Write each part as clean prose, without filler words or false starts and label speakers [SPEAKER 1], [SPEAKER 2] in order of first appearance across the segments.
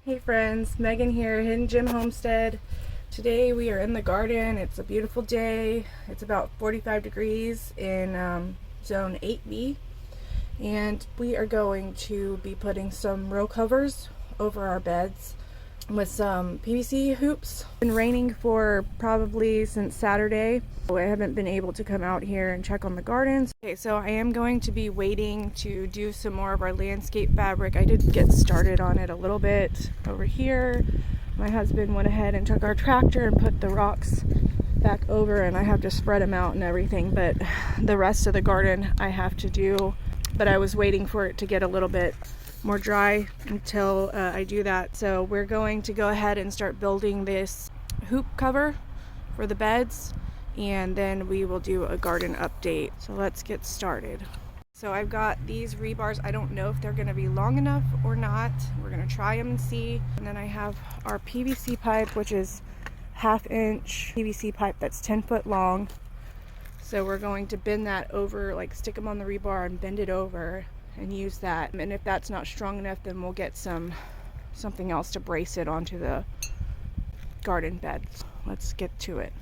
[SPEAKER 1] Hey friends, Megan here, Hidden Gem Homestead. Today we are in the garden. It's a beautiful day. It's about 45 degrees in zone 8B, and we are going to be putting some row covers over our beds with some PVC hoops. It's been raining for probably since Saturday. I haven't been able to come out here and check on the gardens. Okay, so I am going to be waiting to do some more of our landscape fabric. I did get started on it a little bit over here. My husband went ahead and took our tractor and put the rocks back over, and I have to spread them out and everything, but the rest of the garden I have to do. But I was waiting for it to get a little bit more dry until I do that. So we're going to go ahead and start building this hoop cover for the beds, and then we will do a garden update. So let's get started. So I've got these rebars. I don't know if they're going to be long enough or not. We're going to try them and see. And then I have our PVC pipe, which is 1/2 inch PVC pipe that's 10 foot long. So we're going to bend that over, like stick them on the rebar and bend it over and use that. And if that's not strong enough, then we'll get something else to brace it onto the garden beds. Let's get to it.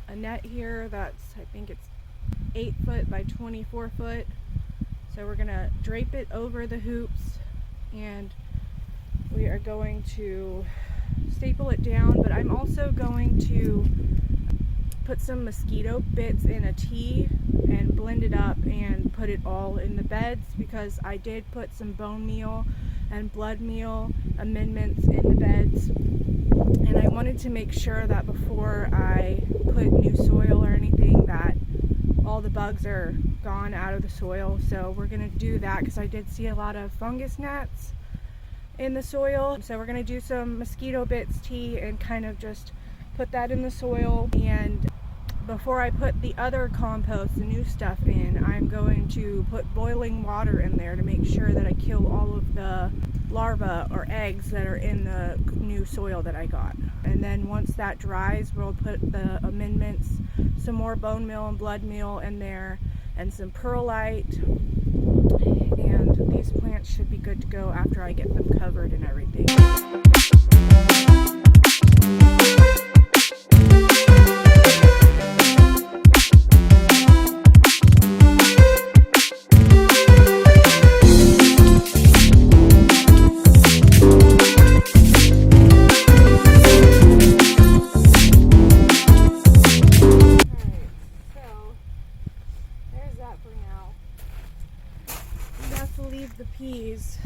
[SPEAKER 1] A net here that's, I think it's 8 foot by 24 foot. So we're gonna drape it over the hoops, and we are going to staple it down, but I'm also going to put some mosquito bits in a tea and blend it up and put it all in the beds, because I did put some bone meal and blood meal amendments in the beds, and I wanted to make sure that before I put new soil or anything that all the bugs are gone out of the soil. So we're going to do that because I did see a lot of fungus gnats in the soil. So we're going to do some mosquito bits tea and kind of just put that in the soil. And before I put the other compost, the new stuff in, I'm going to put boiling water in there to make sure that I kill all of the larvae or eggs that are in the new soil that I got. And then once that dries, we'll put the amendments, some more bone meal and blood meal in there, and some perlite. And these plants should be good to go after I get them covered and everything. Leave the peas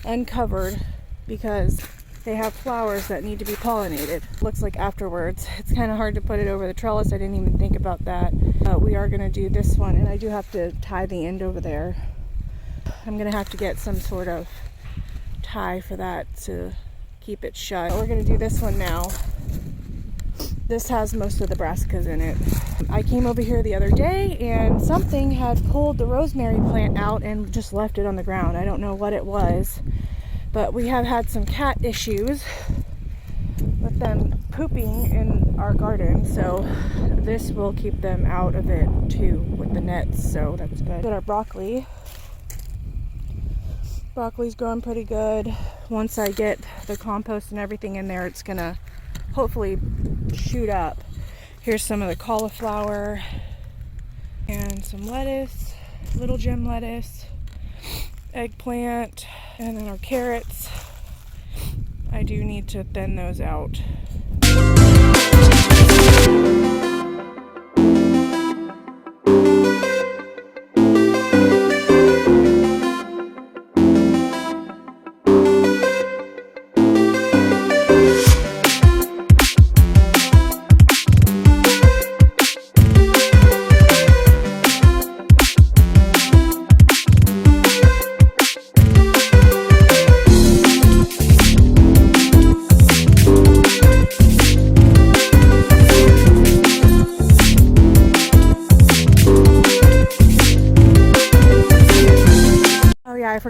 [SPEAKER 1] uncovered because they have flowers that need to be pollinated. Looks like afterwards. It's kind of hard to put it over the trellis. I didn't even think about that. We are going to do this one, and I do have to tie the end over there. I'm going to have to get some sort of tie for that to keep it shut. We're going to do this one now. This has most of the brassicas in it. I came over here the other day and something had pulled the rosemary plant out and just left it on the ground. I don't know what it was, but we have had some cat issues with them pooping in our garden, so this will keep them out of it too with the nets, so that's good. Got our broccoli. Broccoli's growing pretty good. Once I get the compost and everything in there, it's gonna hopefully shoot up. Here's some of the cauliflower and some lettuce, little gem lettuce, eggplant, and then our carrots. I do need to thin those out.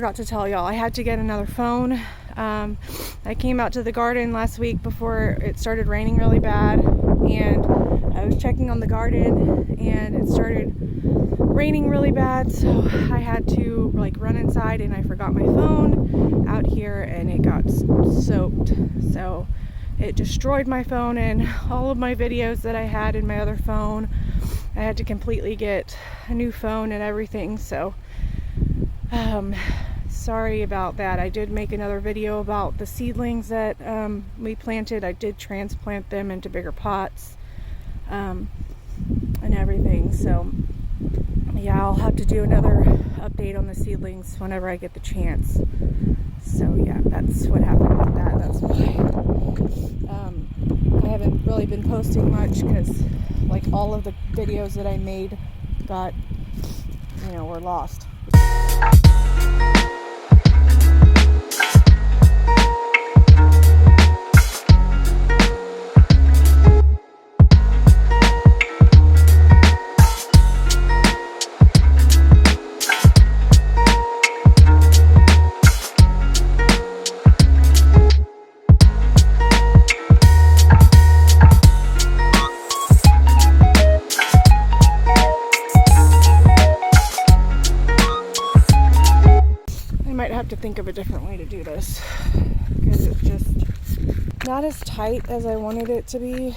[SPEAKER 1] forgot to tell y'all, I had to get another phone. I came out to the garden last week before it started raining really bad, and I was checking on the garden and it started raining really bad, so I had to like run inside, and I forgot my phone out here and it got soaked. So it destroyed my phone and all of my videos that I had in my other phone. I had to completely get a new phone and everything, so sorry about that. I did make another video about the seedlings that we planted. I did transplant them into bigger pots and everything, so yeah, I'll have to do another update on the seedlings whenever I get the chance. So yeah, that's what happened with that. That's why I haven't really been posting much, because like all of the videos that I made got, were lost. To think of a different way to do this, because it's just not as tight as I wanted it to be.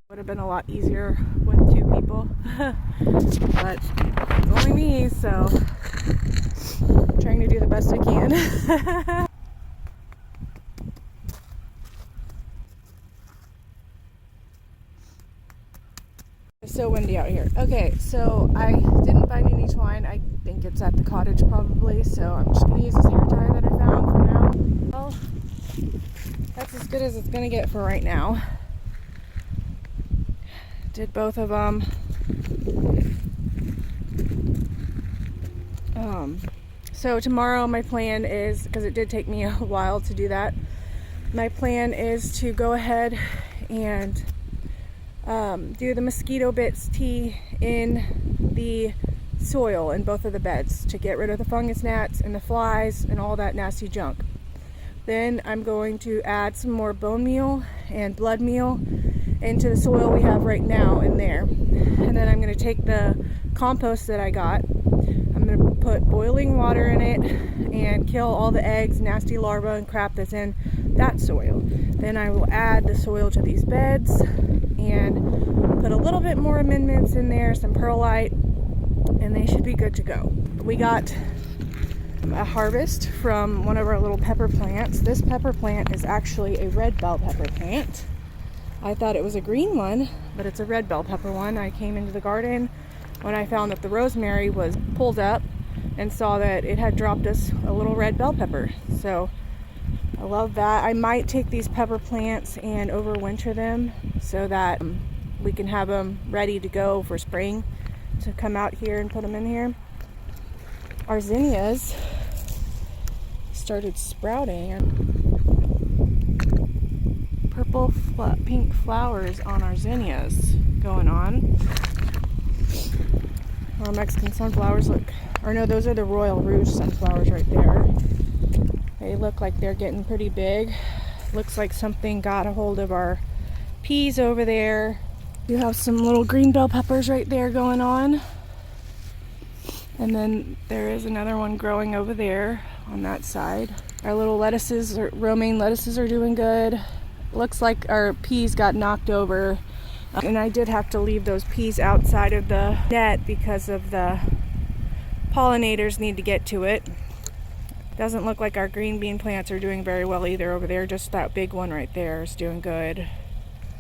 [SPEAKER 1] Would have been a lot easier with 2 people, but it's only me, so I'm trying to do the best I can. It's so windy out here. Okay, so I didn't find any twine. I think it's at the cottage probably, so I'm just going to use this hair tie that I found for now. Well, that's as good as it's going to get for right now. Did both of them. So tomorrow my plan is, because it did take me a while to do that, my plan is to go ahead and do the mosquito bits tea in the soil in both of the beds to get rid of the fungus gnats and the flies and all that nasty junk. Then I'm going to add some more bone meal and blood meal into the soil we have right now in there. And then I'm going to take the compost that I got, I'm going to put boiling water in it and kill all the eggs, nasty larvae and crap that's in that soil. Then I will add the soil to these beds and put a little bit more amendments in there, some perlite, and they should be good to go. We got a harvest from one of our little pepper plants. This pepper plant is actually a red bell pepper plant. I thought it was a green one, but it's a red bell pepper one. I came into the garden when I found that the rosemary was pulled up and saw that it had dropped us a little red bell pepper. So I love that. I might take these pepper plants and overwinter them so that we can have them ready to go for spring to come out here and put them in here. Our zinnias started sprouting. Purple pink flowers on our zinnias going on. Our Mexican sunflowers look, or no, those are the Royal Rouge sunflowers right there. They look like they're getting pretty big. Looks like something got a hold of our peas over there. You have some little green bell peppers right there going on. And then there is another one growing over there on that side. Our little lettuces, or romaine lettuces, are doing good. Looks like our peas got knocked over. And I did have to leave those peas outside of the net because of the pollinators need to get to it. Doesn't look like our green bean plants are doing very well either over there. Just that big one right there is doing good.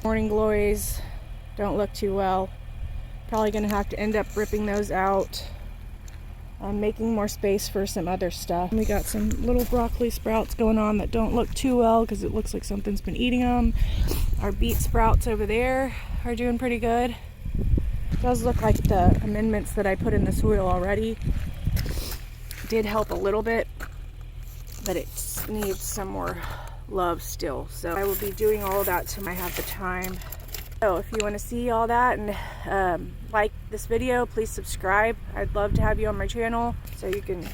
[SPEAKER 1] Morning glories don't look too well. Probably gonna have to end up ripping those out. I'm making more space for some other stuff. We got some little broccoli sprouts going on that don't look too well because it looks like something's been eating them. Our beet sprouts over there are doing pretty good. It does look like the amendments that I put in the soil already did help a little bit, but it needs some more love still. So I will be doing all of that till I have the time. So if you want to see all that and like this video, please subscribe. I'd love to have you on my channel so you can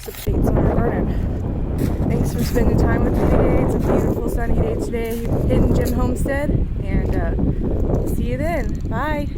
[SPEAKER 1] updates on our garden. Thanks for spending time with me today. It's a beautiful sunny day today, Hidden Gem Homestead, and we'll see you then. Bye.